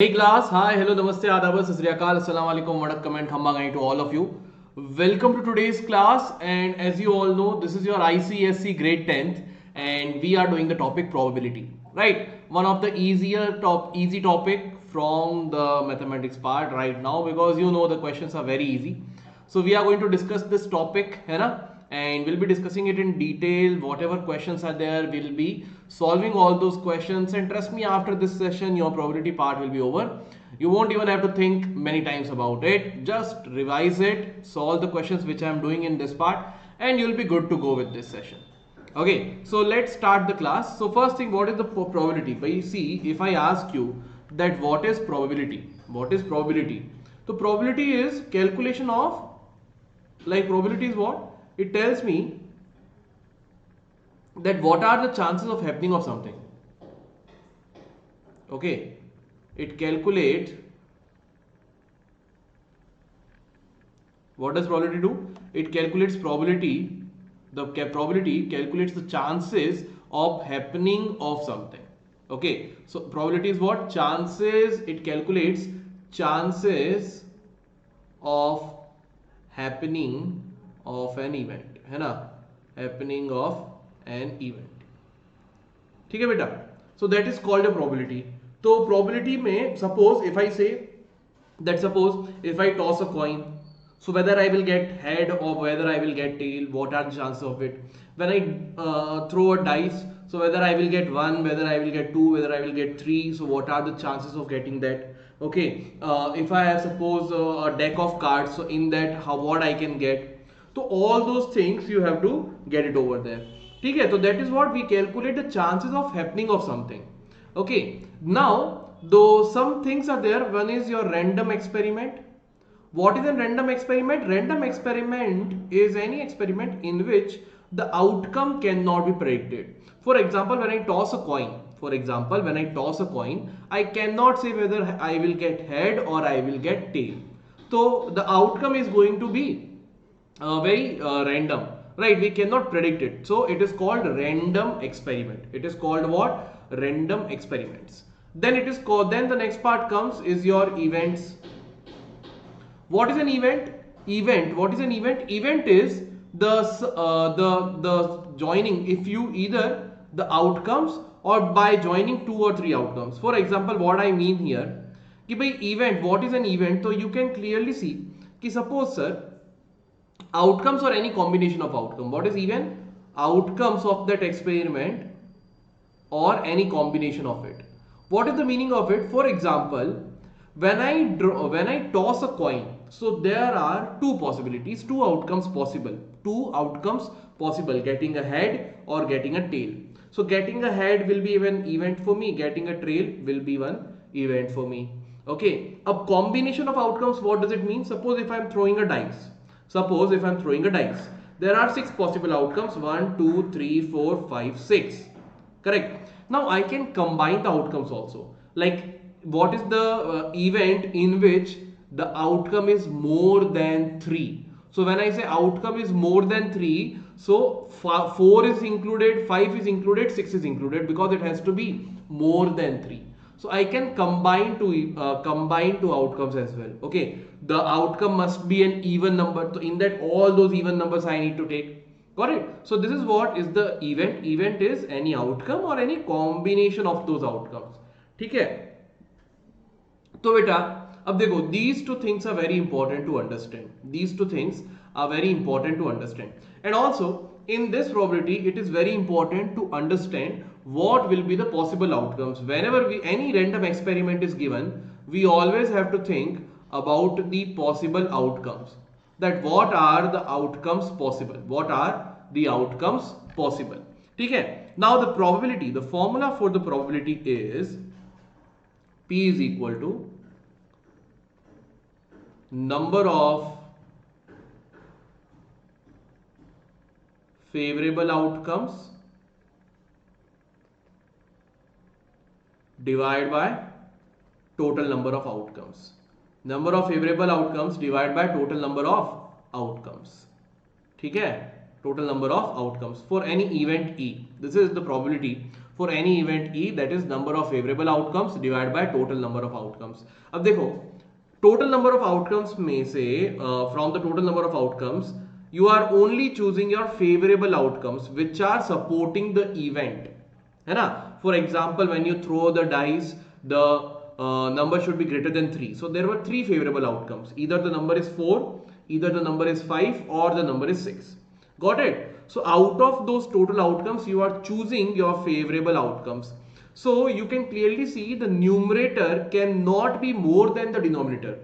Hey class, hi, hello, namaste, adab, sat sri akal, assalamu alaikum, vanakkam and thamma gai to all of you. Welcome to today's class, and as you all know, this is your ICSC grade 10th and we are doing the topic probability, right? One of the easy topic from the mathematics part right now, because you know the questions are very easy. So we are going to discuss this topic, है ना? And we'll be discussing it in detail. Whatever questions are there, we'll be solving all those questions. And trust me, after this session, your probability part will be over. You won't even have to think many times about it. Just revise it, solve the questions which I'm doing in this part, and you'll be good to go with this session. Okay, so let's start the class. So first thing, what is the probability? But see, if I ask you that what is probability, what is probability? So probability is calculation of, like, probability is what? It tells me that what are the chances of happening of something. Okay, it calculates, what does probability do? It calculates probability. The probability calculates the chances of happening of something. Okay, so probability is what? Chances. It calculates chances of happening of an event, है ना? Happening of an event. ठीक है बेटा? So that is called a probability. तो probability में suppose if I say that, suppose if I toss a coin, so whether I will get head or whether I will get tail, what are the chances of it? When I throw a dice, so whether I will get 1, whether I will get 2, whether I will get 3, so what are the chances of getting that? Okay, if I have suppose a deck of cards, so in that what I can get. So all those things you have to get it over there. ठीक है? So that is what we calculate the chances of happening of something. Okay, now though some things are there. One is your random experiment. What is a random experiment? Random experiment is any experiment in which the outcome cannot be predicted. For example, when I toss a coin, I cannot say whether I will get head or I will get tail. So the outcome is going to be very random, right? We cannot predict it. So it is called random experiment. It is called what? Random experiments. Then it is called, then the next part comes is your events. What is an event? What is an event? Event is the joining, if you either the outcomes or by joining 2 or 3 outcomes. For example, what I mean here, कि भाई event, what is an event? So you can clearly see कि suppose sir, outcomes or any combination of outcome. What is event? Outcomes of that experiment or any combination of it. What is the meaning of it? For example, when I toss a coin, so there are two possibilities, two outcomes possible, getting a head or getting a tail. So getting a head will be an event for me, getting a tail will be one event for me. Okay, a combination of outcomes, what does it mean? Suppose if I'm throwing a dice, there are 6 possible outcomes, 1 2 3 4 5 6. Correct. Now I can combine the outcomes also. Like, what is the event in which the outcome is more than 3? So when I say outcome is more than 3, so 4 is included, 5 is included, 6 is included, because it has to be more than 3. So I can combine two outcomes as well. Okay, the outcome must be an even number. So in that, all those even numbers I need to take. Got it? So this is what is the event. Event is any outcome or any combination of those outcomes. ठीक है? तो बेटा अब देखो, these two things are very important to understand. These two things are very important to understand. And also in this probability, it is very important to understand what will be the possible outcomes. Whenever any random experiment is given, we always have to think about the possible outcomes. That what are the outcomes possible? What are the outcomes possible? ठीक है? Now the probability, the formula for the probability is P is equal to number of favorable outcomes divided by total number of outcomes. Number of favorable outcomes divided by total number of outcomes. ठीक है? Total number of outcomes for any event E. This is the probability for any event E, that is number of favorable outcomes divided by total number of outcomes. अब देखो total number of outcomes में से from the total number of outcomes you are only choosing your favorable outcomes which are supporting the event, है ना. For example, when you throw the dice, the number should be greater than 3. So there were 3 favorable outcomes. Either the number is 4, either the number is 5, or the number is 6. Got it? So out of those total outcomes, you are choosing your favorable outcomes. So you can clearly see the numerator cannot be more than the denominator.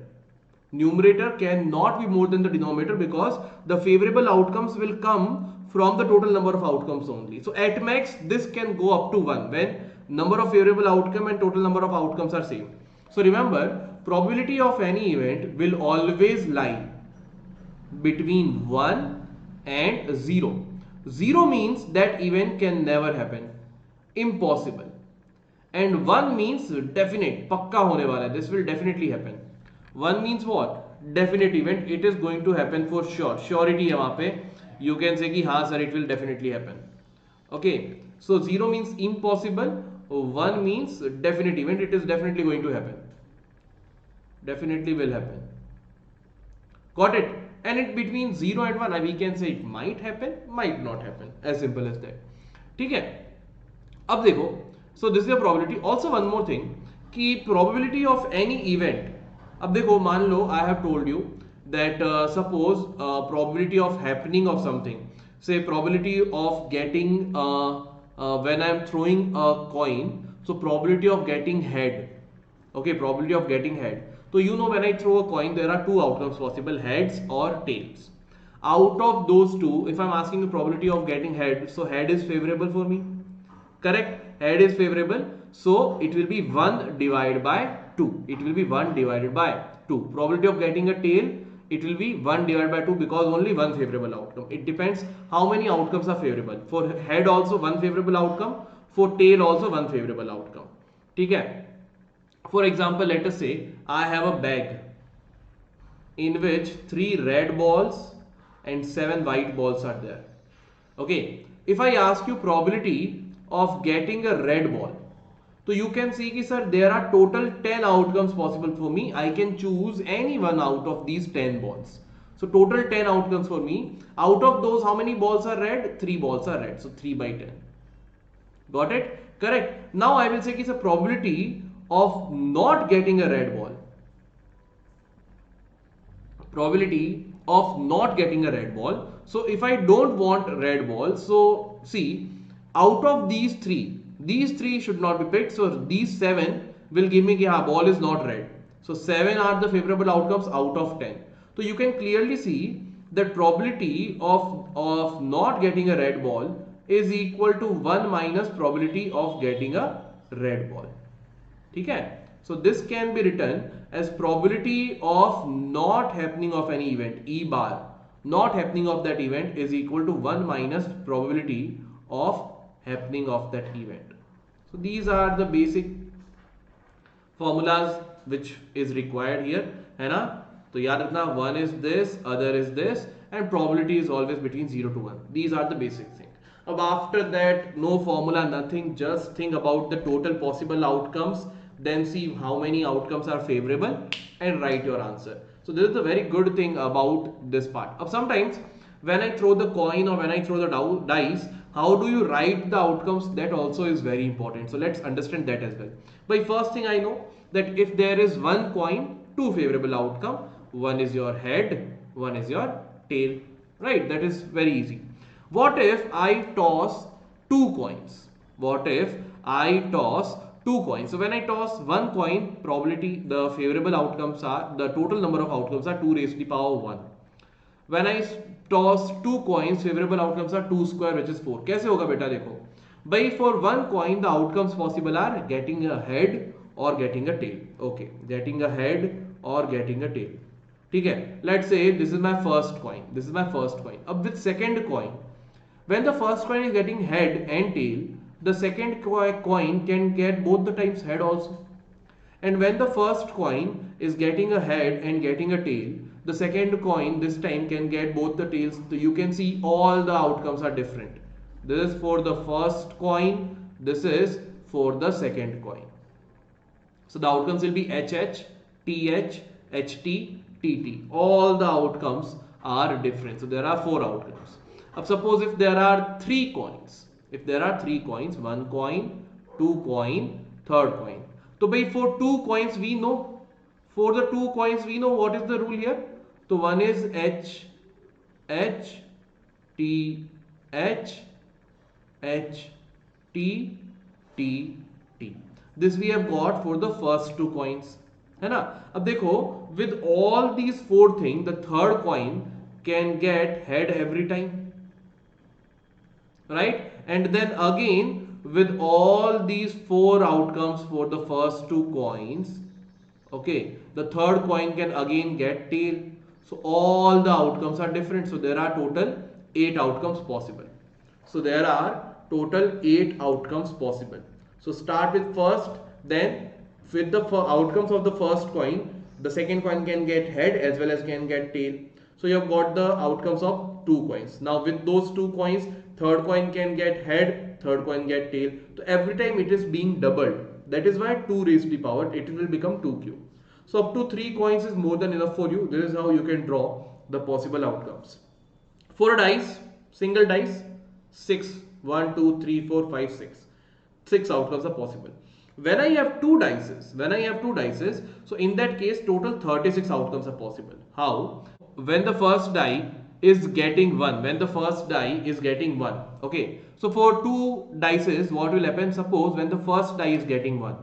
Numerator cannot be more than the denominator because the favorable outcomes will come from the total number of outcomes only. So at max this can go up to 1 when number of favorable outcome and total number of outcomes are same. So remember, probability of any event will always lie between 1 and 0. 0 means that event can never happen, impossible, and 1 means definite, पक्का होने वाला है, this will definitely happen. 1 means what? Definite event, it is going to happen for sure, surety है वहाँ पे. You can say कि हाँ sir, it will definitely happen. Okay, so 0 means impossible, 1 means definite event, it is definitely going to happen, definitely will happen. Got it? And it between 0 and 1 we can say it might happen, might not happen, as simple as that. ठीक है. अब देखो, so this is a probability. Also one more thing कि probability of any event. अब देखो, मान लो I have told you that suppose probability of happening of something, say probability of getting when I am throwing a coin, so probability of getting head. Okay, probability of getting head. So you know, when I throw a coin, there are two outcomes possible, heads or tails. Out of those two, if I'm asking the probability of getting head, so head is favorable for me. Correct? Head is favorable. So it will be 1 divided by 2. It will be 1 divided by 2. Probability of getting a tail, it will be 1 divided by 2 because only one favorable outcome. It depends how many outcomes are favorable. For head also one favorable outcome. For tail also one favorable outcome. ठीक है? For example, let us say I have a bag in which 3 red balls and 7 white balls are there. Okay, if I ask you probability of getting a red ball, so you can see कि sir, there are total 10 outcomes possible for me. I can choose any one out of these 10 balls. So total 10 outcomes for me. Out of those, how many balls are red? 3 balls are red. So 3 by 10. Got it? Correct. Now I will say it's a probability of not getting a red ball. Probability of not getting a red ball. So if I don't want red ball, so see, out of these three should not be picked. So these 7 will give me that ball is not red. So 7 are the favorable outcomes out of 10. So you can clearly see that probability of not getting a red ball is equal to 1 minus probability of getting a red ball. ठीक है? So this can be written as probability of not happening of any event, E bar, not happening of that event is equal to 1 minus probability of happening of that event. So these are the basic formulas which is required here, है ना? तो याद रखना, one is this, other is this, and probability is always between 0 to 1. These are the basic things. After that, no formula, nothing, just think about the total possible outcomes, then see how many outcomes are favorable and write your answer. So this is the very good thing about this part. Sometimes when I throw the coin or when I throw the dice, how do you write the outcomes? That also is very important. So let's understand that as well. By first thing, I know that if there is one coin, 2 favorable outcome, one is your head, one is your tail, right? That is very easy. What if I toss 2 coins? What if I toss 2 coins? So when I toss one coin, probability, the favorable outcomes are, the total number of outcomes are 2 raised to the power 1. When I toss 2 coins, favorable outcomes are 2 square, which is 4. कैसे होगा बेटा? देखो भाई, for one coin the outcomes possible are getting a head or getting a tail. Okay, getting a head or getting a tail. ठीक है? Let's say this is my first coin. This is my first coin. अब with second coin, when the first coin is getting head and tail, the second coin can get both the times head also. And when the first coin is getting a head and getting a tail, the second coin this time can get both the tails. So you can see all the outcomes are different. This is for the first coin, This is for the second coin. So the outcomes will be HH, TH, HT, TT. All the outcomes are different. So there are 4 outcomes. Now suppose if there are 3 coins, one coin, 2 coin, third coin. So by for 2 coins we know, what is the rule here? So one is H, H, T, H, H, T, T, T. This we have got for the first 2 coins, है ना? अब देखो, with all these 4 things, the third coin can get head every time, right? And then again, with all these 4 outcomes for the first 2 coins, okay, the third coin can again get tail. So all the outcomes are different. So there are total 8 outcomes possible. So there are total 8 outcomes possible. So start with first, then with the outcomes of the first coin, the second coin can get head as well as can get tail. So you have got the outcomes of 2 coins. Now with those 2 coins, third coin can get head, third coin get tail. So every time it is being doubled. That is why 2 raised to the power, it will become 2 cube. So up to 3 coins is more than enough for you. This is how you can draw the possible outcomes. For a dice, single dice, 6, 1, 2, 3, 4, 5, 6. 6 outcomes are possible. When I have two dices, so in that case total 36 outcomes are possible. How? When the first die is getting 1, okay. So for 2 dices, what will happen? Suppose when the first die is getting 1,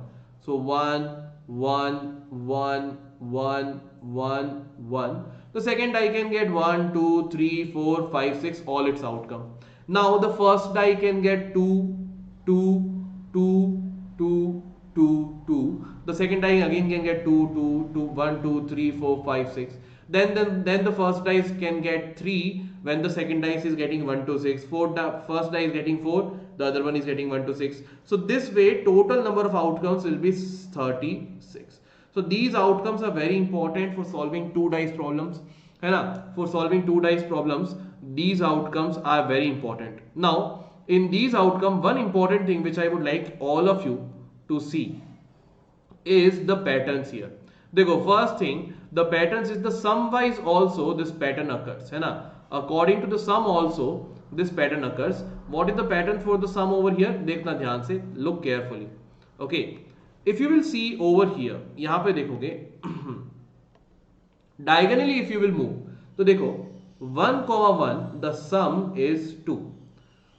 so 1, 1, 1, 1, 1, 1. The second die can get 1, 2, 3, 4, 5, 6, all its outcome. Now the first die can get 2, 2, 2, 2, 2, 2. The second die again can get 2, 2, 2, 1, 2, 3, 4, 5, 6. Then the first dice can get 3 when the second dice is getting 1 to 6. First die is getting 4, the other one is getting 1 to 6. So this way total number of outcomes will be 36. So these outcomes are very important for solving 2 dice problems. For solving 2 dice problems, these outcomes are very important. Now in these outcomes, one important thing which I would like all of you to see is the patterns here. देखो, first thing, the patterns is the sum wise also this pattern occurs, है ना? According to the sum also this pattern occurs. What is the pattern for the sum over here? देखना ध्यान से, look carefully. Okay, if you will see over here, यहाँ पे देखोगे diagonally if you will move, तो देखो 1, 1 the sum is 2.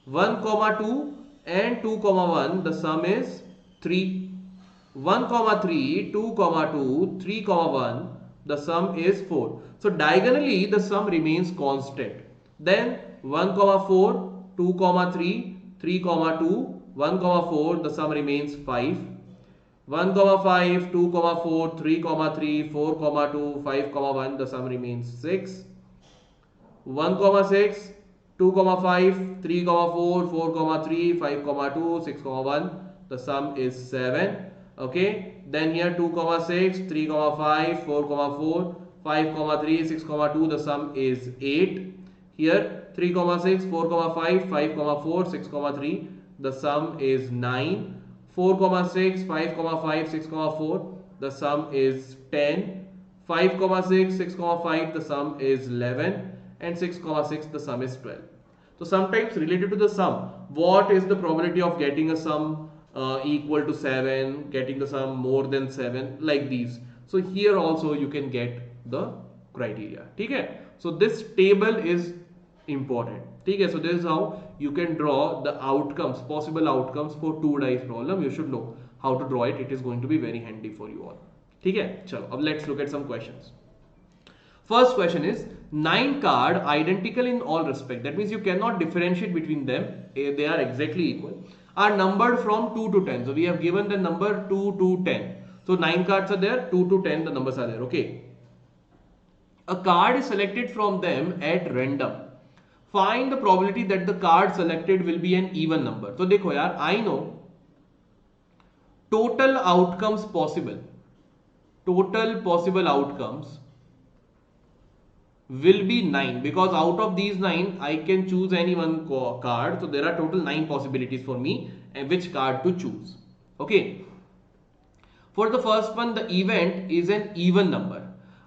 1, 2 and 2, 1 the sum is 3. 1, 3, 2, 2, 3, 1 the sum is 4. So diagonally the sum remains constant. Then 1, 4, 2, 3, 3, 2, 1, 4 the sum remains 5. 1, 5, 2, 4, 3, 3, 4, 2, 5, 1 the sum remains 6. 1, 6, 2, 5, 3, 4, 4, 3, 5, 2, 6, 1 the sum is 7. Okay, then here 2, 6, 3, 5, 4, 4, 5, 3, 6, 2 the sum is 8. Here 3, 6, 4, 5, 5, 4, 6, 3 the sum is 9. 4, 6, 5, 5, 6, 4 the sum is 10. 5, 6, 6, 5 the sum is 11, and 6, 6 the sum is 12. So sometimes related to the sum, what is the probability of getting a sum equal to 7, getting the sum more than 7, like these. So here also you can get the criteria. Okay, so this table is important. Okay, so this is how you can draw the outcomes, possible outcomes for 2 dice problem. You should know how to draw it. It is going to be very handy for you all. Okay, chalo, अब let's look at some questions. First question is 9 cards identical in all respect. That means you cannot differentiate between them. They are exactly equal. Are numbered from 2 to 10. So we have given the number 2 to 10. So 9 cards are there, 2 to 10 the numbers are there. Okay. A card is selected from them at random. Find the probability that the card selected will be an even number. So देखो यार, I know total outcomes possible. Total possible outcomes will be 9, because out of these 9 I can choose any one card. So there are total 9 possibilities for me and which card to choose. Okay. For the first one, the event is an even number.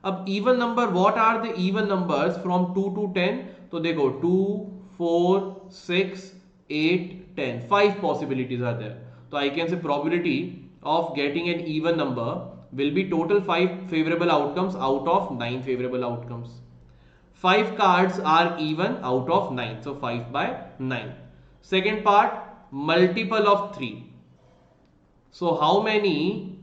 अब even number, what are the even numbers from 2 to 10? तो देखो 2, 4, 6, 8, 10. 5 possibilities are there. So I can say probability of getting an even number will be total 5 favorable outcomes out of 9 favorable outcomes. 5 cards are even out of 9. So 5 by 9. Second part, multiple of 3. So how many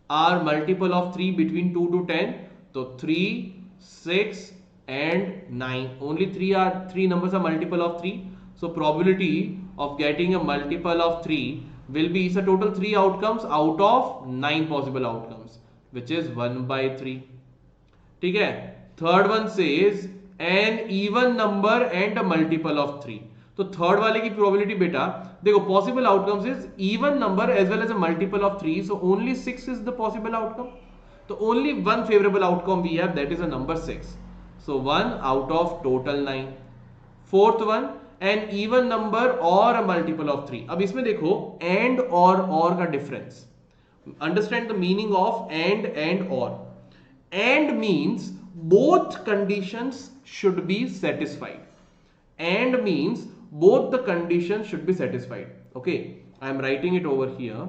are multiple of 3 between 2 to 10? So 3, 6 and 9. Only 3 numbers are multiple of 3. So probability of getting a multiple of 3 will be a total 3 outcomes out of 9 possible outcomes, which is 1 by 3. ठीक है. Third one says an even number and a multiple of 3. तो third वाले की probability बेटा देखो, possible outcomes is even number as well as a multiple of 3, so only 6 is the possible outcome. तो only one favourable outcome we have, that is a number 6. So 1 out of total 9. Fourth one, an even number or a multiple of 3. अब इसमें देखो and or का difference. Understand the meaning of and or. And means both conditions should be satisfied. And means both the conditions should be satisfied. Okay, I am writing it over here.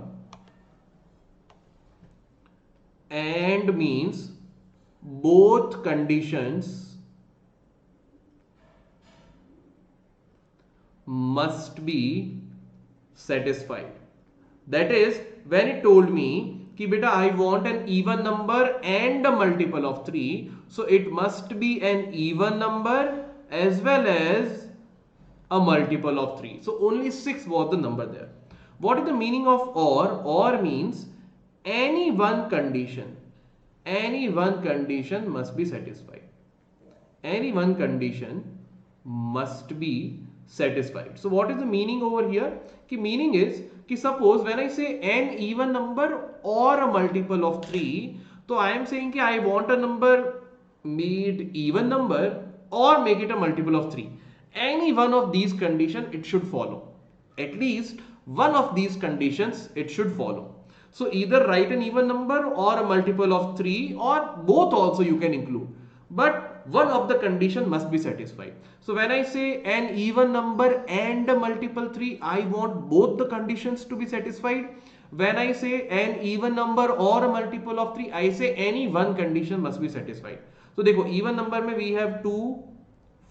And means both conditions must be satisfied. That is, when it told me कि बेटा I want an even number and a multiple of 3, so it must be an even number as well as a multiple of 3. So only 6 was the number there. What is the meaning of or? Or means any one condition must be satisfied. Any one condition must be satisfied. So what is the meaning over here? कि meaning is कि suppose when I say an even number or a multiple of 3, so I am saying कि I want a number, be it even number or make it a multiple of 3. Any one of these conditions it should follow. At least one of these conditions it should follow. So either write an even number or a multiple of 3, or both also you can include. But one of the condition must be satisfied. So when I say an even number and a multiple 3, I want both the conditions to be satisfied. When I say an even number or a multiple of 3, I say any one condition must be satisfied. So देखो even number में we have 2,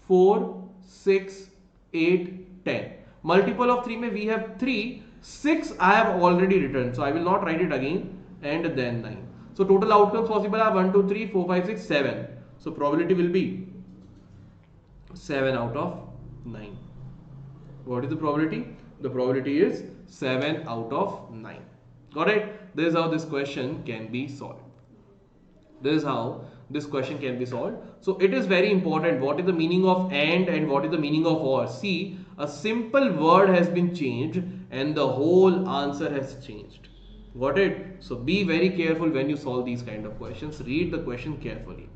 4, 6, 8, 10. Multiple of 3 में we have 3, 6 I have already written, so I will not write it again, and then 9. So total outcomes possible are 1, 2, 3, 4, 5, 6, 7. So probability will be 7 out of 9. What is the probability? The probability is 7 out of 9. Got it? This is how this question can be solved. This is how this question can be solved. So it is very important what is the meaning of and what is the meaning of or. See, a simple word has been changed and the whole answer has changed. Got it? So be very careful when you solve these kind of questions. Read the question carefully.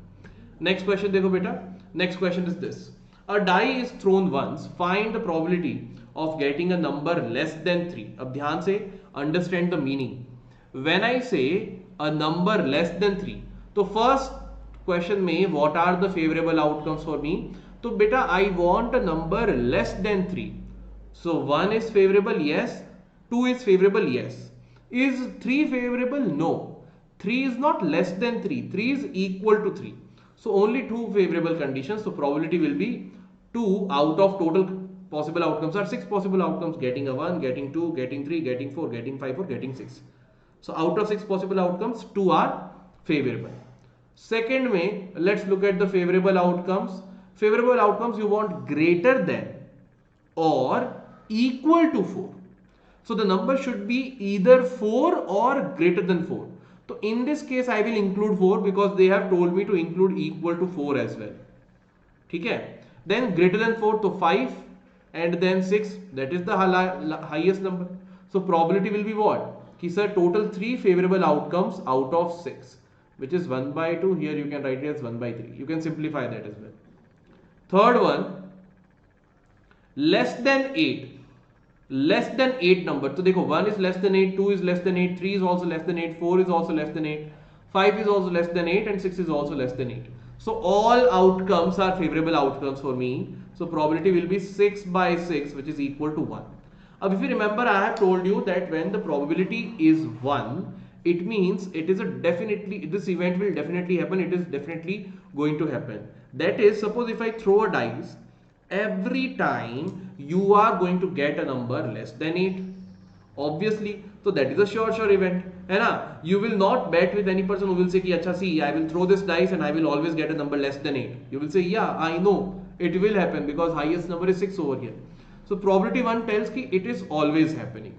Next question देखो बेटा. Next question is this. A die is thrown once. Find the probability of getting a number less than 3. अब ध्यान से understand the meaning. When I say a number less than 3, तो first question में what are the favorable outcomes for me? तो बेटा I want a number less than 3. So 1 is favorable, yes. 2 is favorable, yes. Is 3 favorable? No. 3 is not less than 3. 3 is equal to 3. So only 2 favorable conditions. So probability will be 2 out of total possible outcomes are 6 possible outcomes, getting a 1, getting 2, getting 3, getting 4, getting 5 or getting 6. So out of 6 possible outcomes, 2 are favorable. Second way, let's look at the favorable outcomes. Favorable outcomes you want greater than or equal to 4. So the number should be either 4 or greater than 4. So in this case I will include 4 because they have told me to include equal to 4 as well. ठीक है? Then greater than 4 to 5 and then 6, that is the highest number. So probability will be what? कि sir total 3 favorable outcomes out of 6, which is 1 by 2. Here you can write it as 1 by 3. You can simplify that as well. Third one, less than 8. Less than 8 number. तो देखो 1 is less than 8, 2 is less than 8, 3 is also less than 8, 4 is also less than 8, 5 is also less than 8, and 6 is also less than 8. So all outcomes are favorable outcomes for me. So probability will be 6 by 6, which is equal to 1. If you remember, I have told you that when the probability is 1, it means it is a definitely, this event will definitely happen, it is definitely going to happen. That is, suppose if I throw a dice, every time you are going to get a number less than 8, obviously. So that is a sure event, है ना? You will not bet with any person who will say कि अच्छा, see, I will throw this dice and I will always get a number less than 8. You will say, yeah, I know it will happen because highest number is 6 over here. So probability 1 tells कि it is always happening.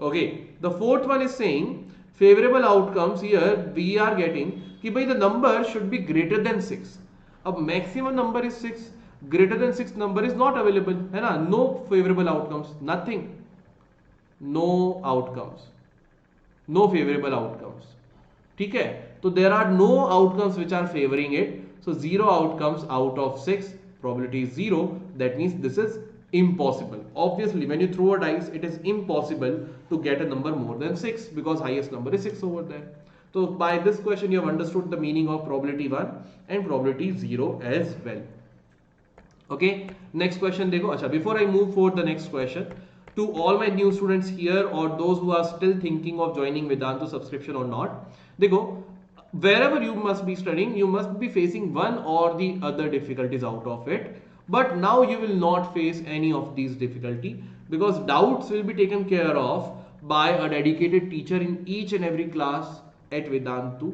Okay, the fourth one is saying favorable outcomes. Here we are getting कि भाई the number should be greater than 6. अब maximum number is 6, greater than 6 number is not available, है ना? No favorable outcomes, nothing, no outcomes, no favorable outcomes. ठीक है, तो there are no outcomes which are favoring it. So 0 outcomes out of 6, probability is 0. That means this is impossible. Obviously, when you throw a dice, it is impossible to get a number more than 6 because highest number is 6 over there. So by this question, you have understood the meaning of probability 1 and probability 0 as well. Okay, next question देखो. अच्छा, before I move for the next question, to all my new students here or those who are still thinking of joining Vedantu subscription or not, देखो, wherever you must be studying, you must be facing one or the other difficulties out of it. But now you will not face any of these difficulty because doubts will be taken care of by a dedicated teacher in each and every class at Vedantu.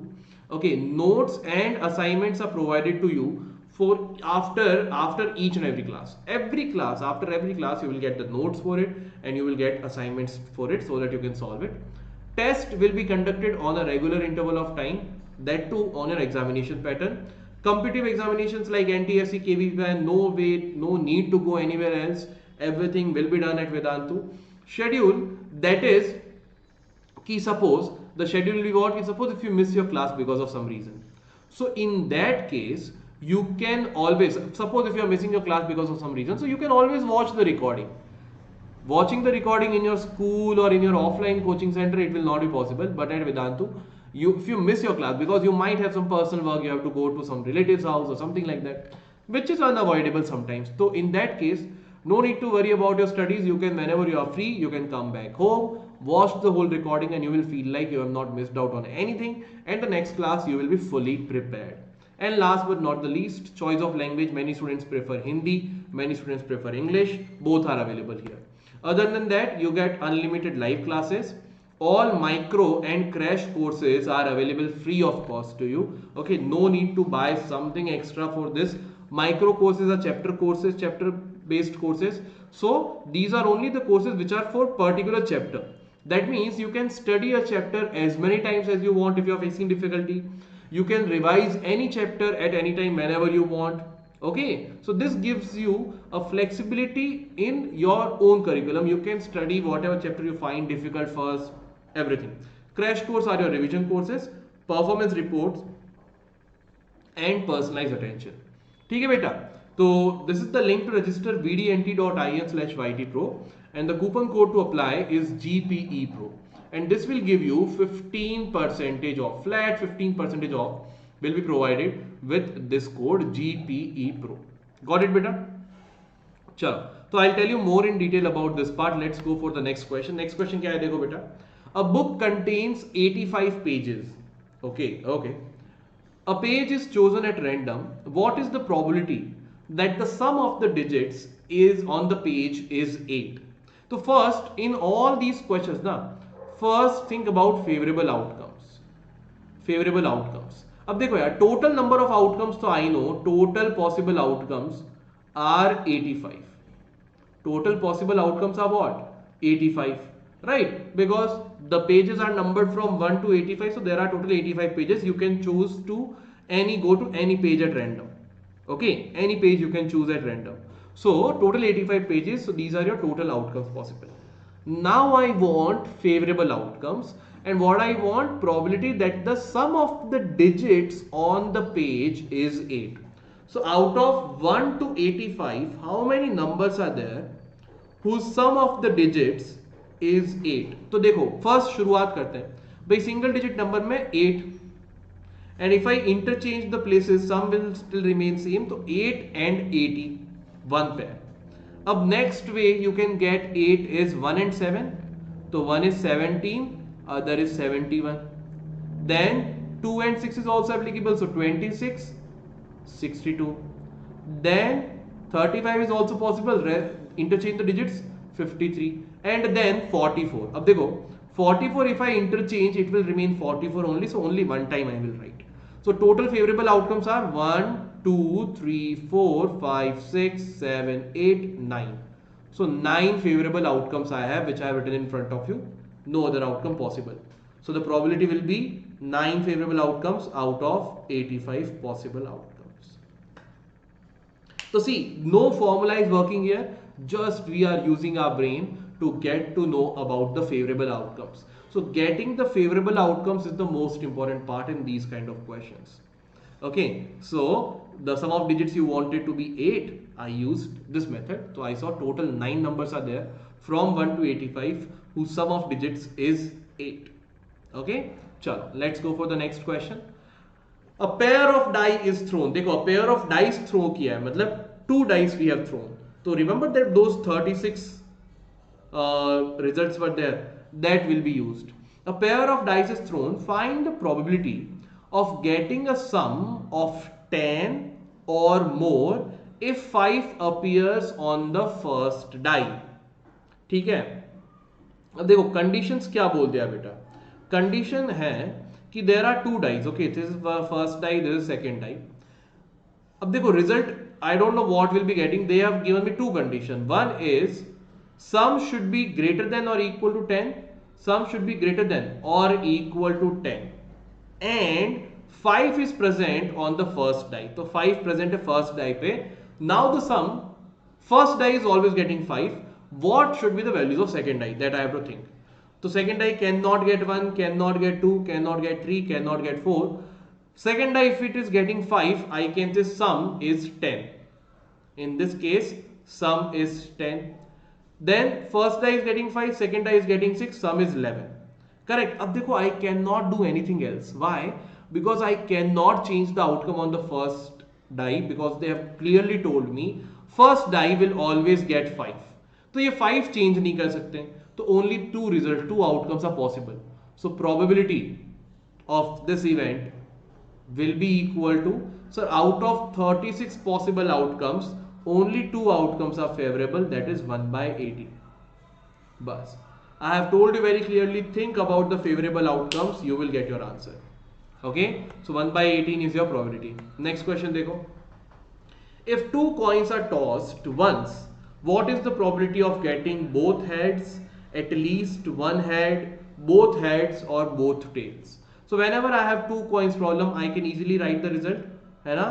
Okay, notes and assignments are provided to you for after each and every class. After every class you will get the notes for it and you will get assignments for it so that you can solve it. Test will be conducted on a regular interval of time, that too on your examination pattern. Competitive examinations like NTSC, KVPAN, no wait, no need to go anywhere else. Everything will be done at Vedantu. Schedule, that is, कि suppose the schedule will be what? Suppose if you miss your class because of some reason. So in that case, you can always, suppose if you are missing your class because of some reason, so you can always watch the recording. Watching the recording in your school or in your offline coaching center, it will not be possible. But at Vedantu, if you miss your class because you might have some personal work, you have to go to some relative's house or something like that, which is unavoidable sometimes. So in that case, no need to worry about your studies. You can, whenever you are free, you can come back home, watch the whole recording and you will feel like you have not missed out on anything. And the next class, you will be fully prepared. And last but not the least, choice of language. Many students prefer Hindi, many students prefer English. Both are available here. Other than that, you get unlimited live classes. All micro and crash courses are available free of cost to you. Okay, no need to buy something extra for this. Micro courses are chapter courses, chapter based courses. So these are only the courses which are for particular chapter. That means you can study a chapter as many times as you want if you are facing difficulty. You can revise any chapter at any time whenever you want. Okay, so this gives you a flexibility in your own curriculum. You can study whatever chapter you find difficult first, everything. Crash course are your revision courses, performance reports and personalized attention. ठीक है बेटा, तो this is the link to register vdnt.in/ytpro and the coupon code to apply is GPEPro and this will give you 15% off, flat 15% off will be provided with this code GPEPro. Got it beta? चलो, तो I'll tell you more in detail about this part. Let's go for the next question. Next question क्या है देखो बेटा. A book contains 85 pages. Okay. A page is chosen at random. What is the probability that the sum of the digits is on the page is 8? So first, in all these questions, first think about favorable outcomes. Favorable outcomes. अब देखो यार, total number of outcomes तो I know, total possible outcomes are 85. Total possible outcomes are what? 85, right? Because the pages are numbered from 1 to 85, so there are total 85 pages. You can choose to go to any page at random. Okay, any page you can choose at random. So total 85 pages, so these are your total outcomes possible. Now I want favorable outcomes, and what I want, probability that the sum of the digits on the page is 8. So out of 1 to 85, how many numbers are there whose sum of the digits is 8? तो देखो first शुरुआत करते हैं भाई, single digit number में 8, and if I interchange the places sum will still remain same, तो 8 and 80 one pair. अब next way you can get 8 is 1 and 7, तो 1 is 17, other is 71. Then 2 and 6 is also applicable, so 26, 62. Then 35 is also possible, interchange the digits, 53. And then 44. अब देखो 44 if I interchange it will remain 44 only, so only one time I will write. So total favorable outcomes are 1, 2, 3, 4, 5, 6, 7, 8, 9. So 9 favorable outcomes I have, which I have written in front of you. No other outcome possible. So the probability will be 9 favorable outcomes out of 85 possible outcomes. So see, no formula is working here. Just we are using our brain to get to know about the favorable outcomes. So getting the favorable outcomes is the most important part in these kind of questions. Okay, so the sum of digits you wanted to be 8, I used this method. So I saw total 9 numbers are there from 1 to 85 whose sum of digits is 8. Okay, chalo, let's go for the next question. A pair of die is thrown. देखो, a pair of dice throw किया है, मतलब 2 dice we have thrown. So remember that those 36 results were there, that will be used. A pair of dice is thrown. Find the probability of getting a sum of 10 or more if 5 appears on the first die. ठीक है, अब देखो conditions क्या बोल दिया बेटा. Condition है कि there are 2 dice. Okay, this is first die, this is second die. अब देखो result I don't know what will be getting. They have given me 2 condition. One is sum should be greater than or equal to 10, sum should be greater than or equal to 10, and 5 is present on the first die. So 5 present है first die पे. Now the sum, first die is always getting 5. What should be the values of second die? That I have to think. So second die cannot get 1, cannot get 2, cannot get 3, cannot get 4. Second die if it is getting 5, I can say sum is 10. In this case sum is 10. Then first die is getting 5, second die is getting 6, sum is 11. Correct. अब देखो I cannot do anything else. Why? Because I cannot change the outcome on the first die, because they have clearly told me first die will always get 5. तो ये 5 change नहीं कर सकते, तो only 2 result, 2 outcomes are possible. So probability of this event will be equal to, so out of 36 possible outcomes, only 2 outcomes are favorable, that is 1 by 80. Bas, I have told you very clearly, think about the favorable outcomes, you will get your answer. Okay, so 1 by 18 is your probability. Next question देखो. If 2 coins are tossed once, what is the probability of getting both heads, at least one head, both heads or both tails? So whenever I have 2 coins problem, I can easily write the result, है ना.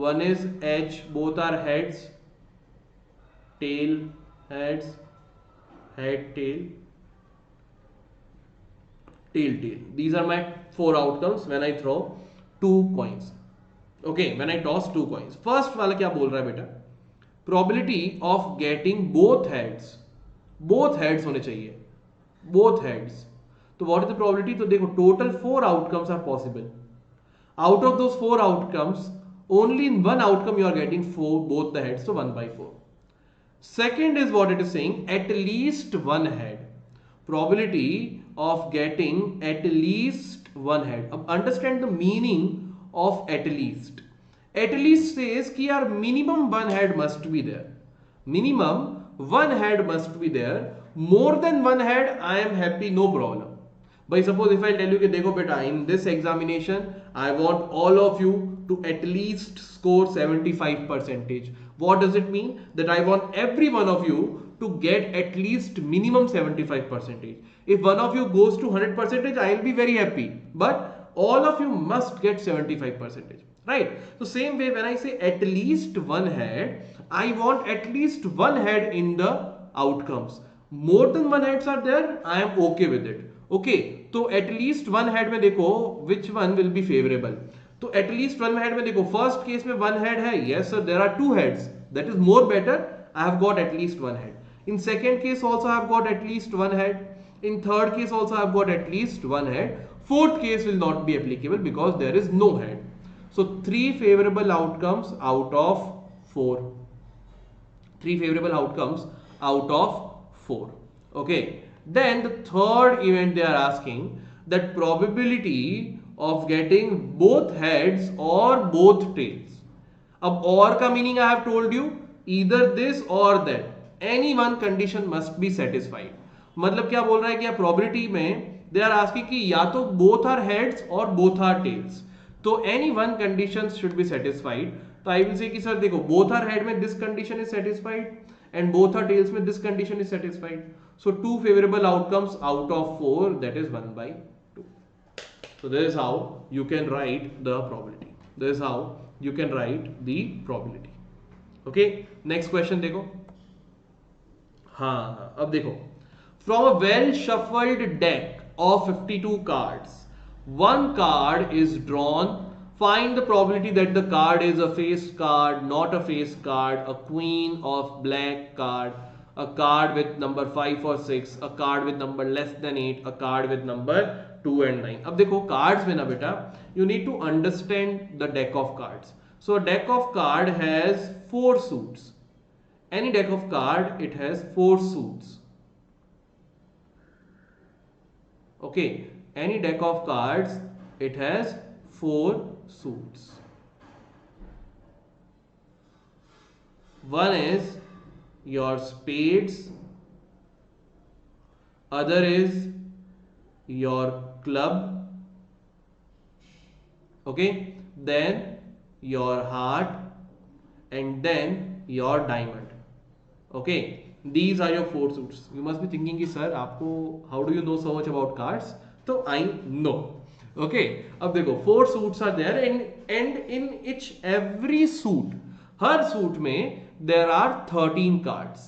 One is H, both are heads, tail, heads, head, tail, tail, tail. These are my 4 outcomes when I throw 2 coins. Okay, when I toss 2 coins. First वाला क्या बोल रहा है बेटा? Probability of getting both heads होने चाहिए, both heads. तो what is the probability? तो देखो total 4 outcomes are possible. Out of those 4 outcomes, only in one outcome you are getting both the heads, so 1 by 4. Second is what it is saying, at least one head. Probability of getting at least one head. अब understand the meaning of at least. At least says कि यार minimum one head must be there. Minimum one head must be there. More than one head, I am happy, no problem. But suppose if I tell you कि देखो बेटा, in this examination, I want all of you to at least score 75%. What does it mean? That I want every one of you to get at least minimum 75%. If one of you goes to 100%, I will be very happy. But all of you must get 75%. Right? So same way when I say at least one head, I want at least one head in the outcomes. More than one heads are there, I am okay with it. Okay, so at least one head में देखो which one will be favorable. तो at least one head में देखो, first case में one head है, yes sir there are two heads, that is more better, I have got at least one head. In second case also I have got at least one head. In third case also I have got at least one head. Fourth case will not be applicable because there is no head. So 3 favorable outcomes out of 4. 3 favorable outcomes out of 4. Okay. Then the third event they are asking, that probability of getting both heads or both tails. अब or का meaning I have told you, either this or that. Any one condition must be satisfied. मतलब क्या बोल रहा है कि probability में they are asking कि या तो both are heads or both are tails, तो any one condition should be satisfied. तो आई विल से कि सर देखो, बोथ आर हेड में this condition is satisfied and both are tails में this condition is satisfied. So 2 favourable outcomes out of 4, that is 1/2. So this is how you can write the probability. This is how you can write the probability. Okay, next question देखो. हाँ अब देखो, from a well shuffled deck of 52 cards, one card is drawn. Find the probability that the card is a face card, not a face card, a queen of black card, a card with number 5 or 6, a card with number less than 8, a card with number 2 and 9. अब देखो cards में ना बेटा, you need to understand the deck of cards. So a deck of card has 4 suits. Any deck of card, it has 4 suits. Okay, any deck of cards, it has 4 suits. One is your spades, other is your club, okay, then your heart, and then your diamond. Okay, these are your 4 suits. You must be thinking कि sir आपको how do you know so much about cards? तो I know. Okay, अब देखो 4 suits are there and in each every suit, her suit में there are 13 cards.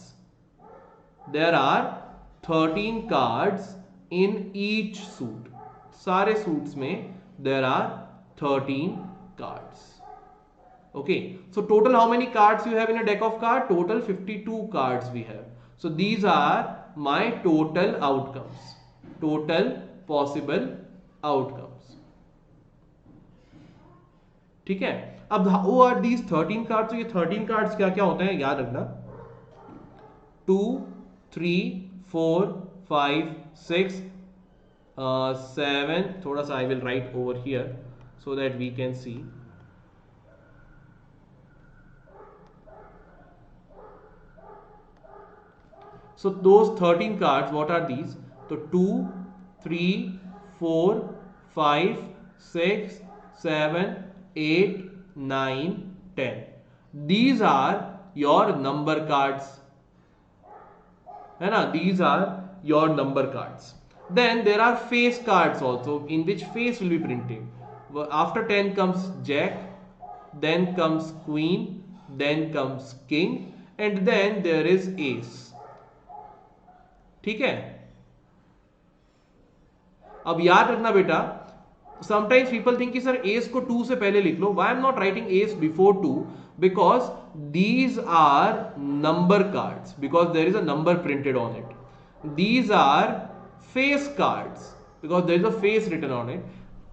There are 13 cards in each suit. सारे suits में there are 13 cards. Okay, so total how many cards you have in a deck of cards? Total 52 cards we have. So these are my total outcomes, total possible outcomes. ठीक है, अब how are these 13 cards? तो ये 13 cards क्या क्या होते हैं याद रखना. 2, 3, 4, 5, 6, 7. थोड़ा सा I will write over here so that we can see. So those 13 cards, what are these? So 2, 3, 4, 5, 6, 7, 8, 9, 10. These are your number cards. है ना? These are your number cards. Then there are face cards also, in which face will be printed. After 10 comes Jack, then comes Queen, then comes King, and then there is Ace. ठीक है, अब याद रखना बेटा, sometimes people think कि sir S को 2 से पहले लिख लो. Why I'm not writing ace before 2? Because these are number cards, because there is a number printed on it. These are face cards because there is a face written on it.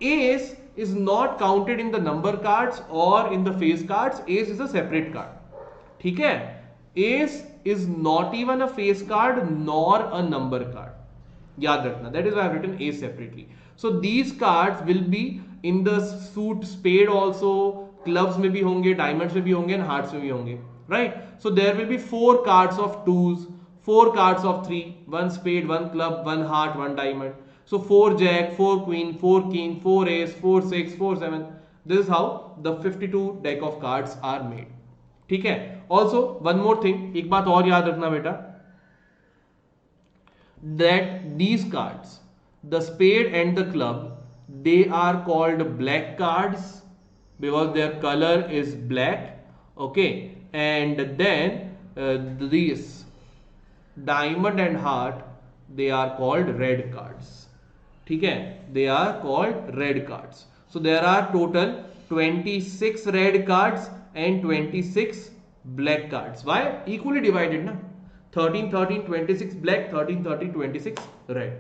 Ace is not counted in the number cards or in the face cards. Ace is a separate card. ठीक है, ace is not even a face card nor a number card. याद रखना, that is why I have written ace separately. So these cards will be in the suit spade also, clubs में भी होंगे, diamonds में भी होंगे, and hearts में भी होंगे, right? So there will be 4 cards of twos, 4 cards of 3, 1 spade, 1 club, 1 heart, 1 diamond. So 4 jack, 4 queen, 4 king, 4 ace, 4 6, 4 7. This is how the 52 deck of cards are made. ठीक है. Also one more thing, एक बात और याद रखना बेटा, that these cards, the spade and the club, they are called black cards because their color is black. Okay, and then these diamond and heart, they are called red cards. ठीक है, they are called red cards. So there are total 26 red cards and 26 black cards. Why? Equally divided na. 13 13 26 black, 13 13 26 red.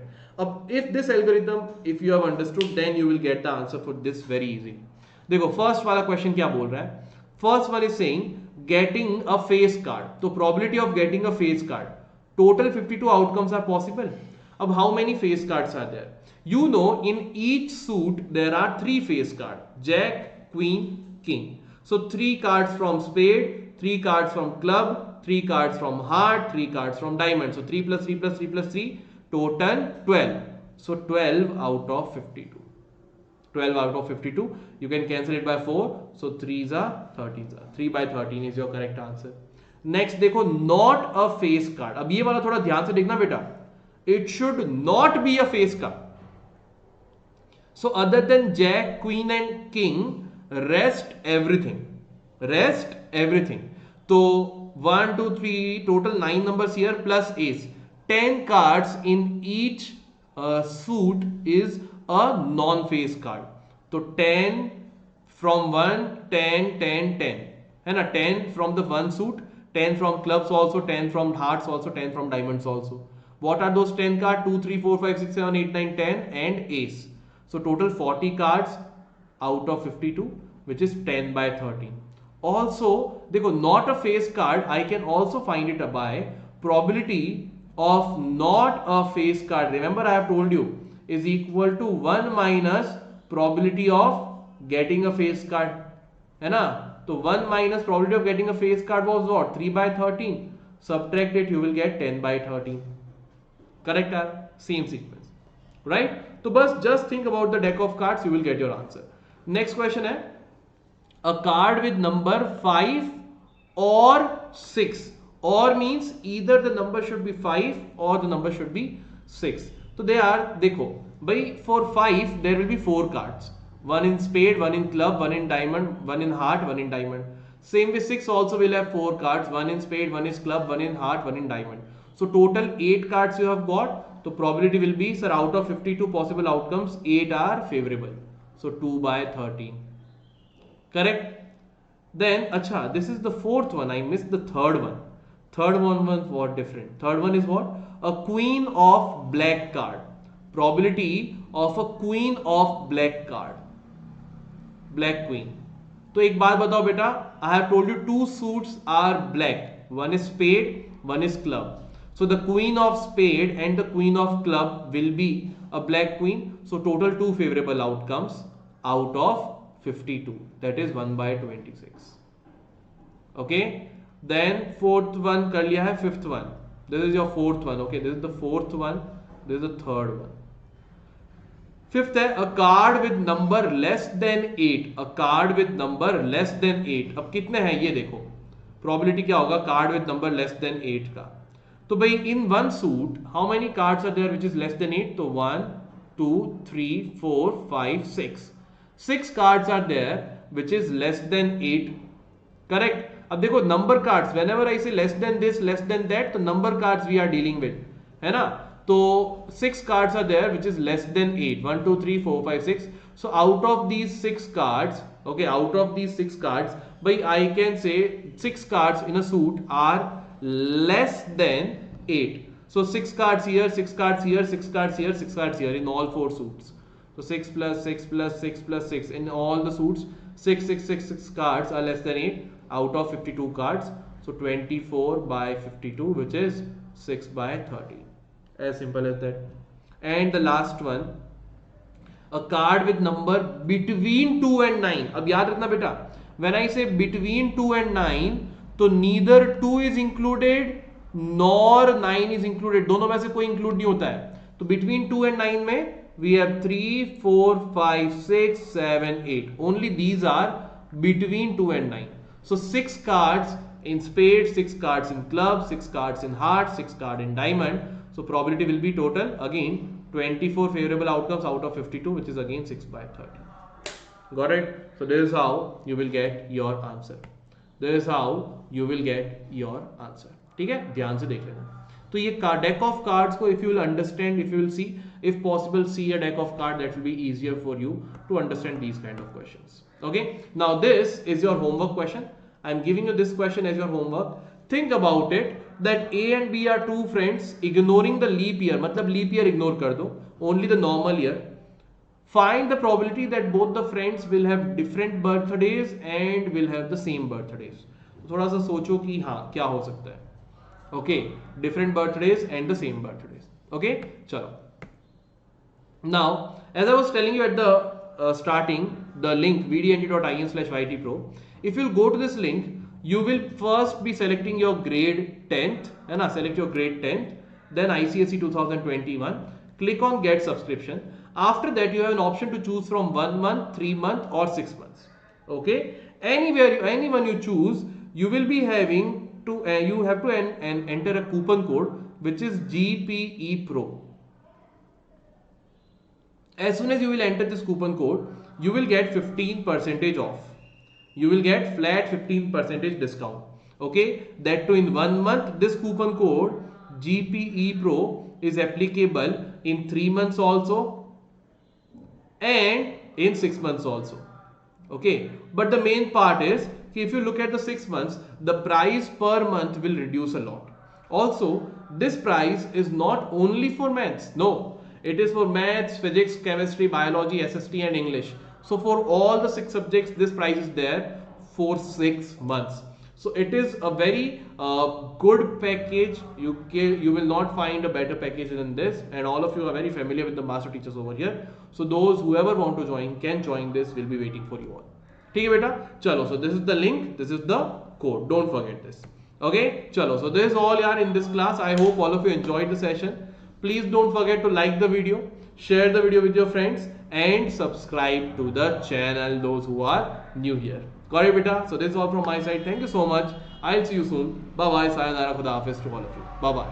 If this algorithm, if you have understood, then you will get the answer for this very easy. देखो first वाला question क्या बोल रहा है. First one is saying getting a face card. तो probability of getting a face card, total 52 outcomes are possible. अब how many face cards are there? You know, in each suit there are 3 face cards: Jack, Queen, King. So 3 cards from spade, 3 cards from club, 3 cards from heart, 3 cards from diamond. So 3 plus 3 plus 3 plus 3, total 12. So 12 out of 52. 12 out of 52. You can cancel it by 4. So 3s are 13s are. 3 by 13 is your correct answer. Next देखो, not a face card. अब ये वाला थोड़ा ध्यान से देखना बेटा. It should not be a face card. So other than Jack, Queen and King, rest everything. Rest everything. So 1, 2, 3, total 9 numbers here plus ace. 10 cards in each suit is a non-face card. So 10 from 1, 10, 10, 10. And a 10 from the one suit, 10 from clubs also, 10 from hearts also, 10 from diamonds also. What are those 10 cards? 2, 3, 4, 5, 6, 7, 8, 9, 10 and ace. So total 40 cards out of 52, which is 10 by 13. Also, देखो, not a face card, I can also find it by probability of not a face card. Remember, I have told you, is equal to 1 minus probability of getting a face card. है ना? तो 1 minus probability of getting a face card was what? 3 by 13. Subtract it, you will get 10 by 13. Correct? Same sequence. Right? तो बस just think about the deck of cards, you will get your answer. Next question है, a card with number 5 or 6. Or means either the number should be 5 or the number should be 6. तो they are, देखो भाई, for 5 there will be 4 cards. 1 in spade, 1 in club, 1 in diamond, 1 in heart, 1 in diamond. Same with 6 also will have 4 cards. 1 in spade, 1 is club, 1 in heart, 1 in diamond. So total 8 cards you have got. So probability will be, sir, out of 52 possible outcomes, 8 are favorable. So 2 by 13. Correct? Then, acha, this is the fourth one. I missed the third one. Third one was what different? Third one is what? A queen of black card. Probability of a queen of black card. Black queen. तो एक बात बताओ बेटा, I have told you 2 suits are black. One is spade, one is club. So the queen of spade and the queen of club will be a black queen. So total 2 favorable outcomes out of 52. That is 1 by 26. Okay. Then fourth one कर लिया है, fifth one. This is your fourth one. Okay. This is the fourth one. This is the third one. Fifth है, a card with number less than 8. A card with number less than 8. अब कितने हैं ये देखो. Probability क्या होगा card with number less than 8 का. तो भाई in one suit how many cards are there which is less than 8? तो 1, 2, 3, 4, 5, 6. 6 cards are there which is less than 8. Correct? अब देखो number cards, whenever I say less than this, less than that, तो number cards we are dealing with, है ना? तो 6 cards are there which is less than 8. 1, 2, 3, 4, 5, 6. So out of these 6 cards, okay, out of these 6 cards, by I can say 6 cards in a suit are less than 8. So 6 cards here, 6 cards here, 6 cards here, 6 cards here in all 4 suits. So 6 plus 6 plus 6 plus 6 in all the suits, 6, 6, 6, 6 cards are less than 8 out of 52 cards. So 24 by 52, which is 6 by 30. As simple as that. And the last one, a card with number between 2 and 9. अब याद रखना बेटा, when I say between 2 and 9, तो neither 2 is included nor 9 is included. दोनों में से कोई include नहीं होता है. तो between 2 and 9 में we have 3, 4, 5, 6, 7, 8. Only these are between 2 and 9. So 6 cards in spade, 6 cards in club, 6 cards in heart, 6 cards in diamond. So probability will be total again 24 favorable outcomes out of 52, which is again 6 by 30. Got it? So this is how you will get your answer. This is how you will get your answer. ठीक है, ध्यान से देख लेना. तो ये deck of cards को if you will understand, if you will see, If possible, see a deck of cards, that will be easier for you to understand these kind of questions. Okay, now this is your homework question. I am giving you this question as your homework. Think about it that A and B are two friends ignoring the leap year, मतलब leap year ignore कर दो, only the normal year. Find the probability that both the friends will have different birthdays and will have the same birthdays. थोड़ा सा सोचो कि हाँ क्या हो सकता है. Okay, different birthdays and the same birthdays. Okay, चलो. Now, as I was telling you at the starting, the link vdnt.in/ytpro. If you go to this link, you will first be selecting your grade 10th, है ना? Select your grade 10th, then ICSE 2021. Click on get subscription. After that, you have an option to choose from 1 month, 3 month, or 6 months. Okay, anyone you choose, you will be having to you have to enter a coupon code which is GPE Pro. As soon as you will enter this coupon code, you will get 15% off. You will get flat 15% discount. Okay, that too in 1 month. This coupon code GPE Pro is applicable in 3 months also and in 6 months also. Okay, but the main part is if you look at the 6 months, the price per month will reduce a lot. Also, this price is not only for maths. No, it is for maths, physics, chemistry, biology, SST and English. So for all the 6 subjects, this price is there for 6 months. So it is a very good package. You will not find a better package than this, and all of you are very familiar with the master teachers over here. So those whoever want to join can join this. Will be waiting for you all. ठीक है बेटा, चलो. So this is the link, this is the code. Don't forget this. Okay, चलो. So this is all yaar in this class. I hope all of you enjoyed the session. Please don't forget to like the video, share the video with your friends, and subscribe to the channel. Those who are new here. Got it, beta? So this is all from my side. Thank you so much. I'll see you soon. Bye bye. Sayonara. Khuda Hafiz to all of you. Bye bye.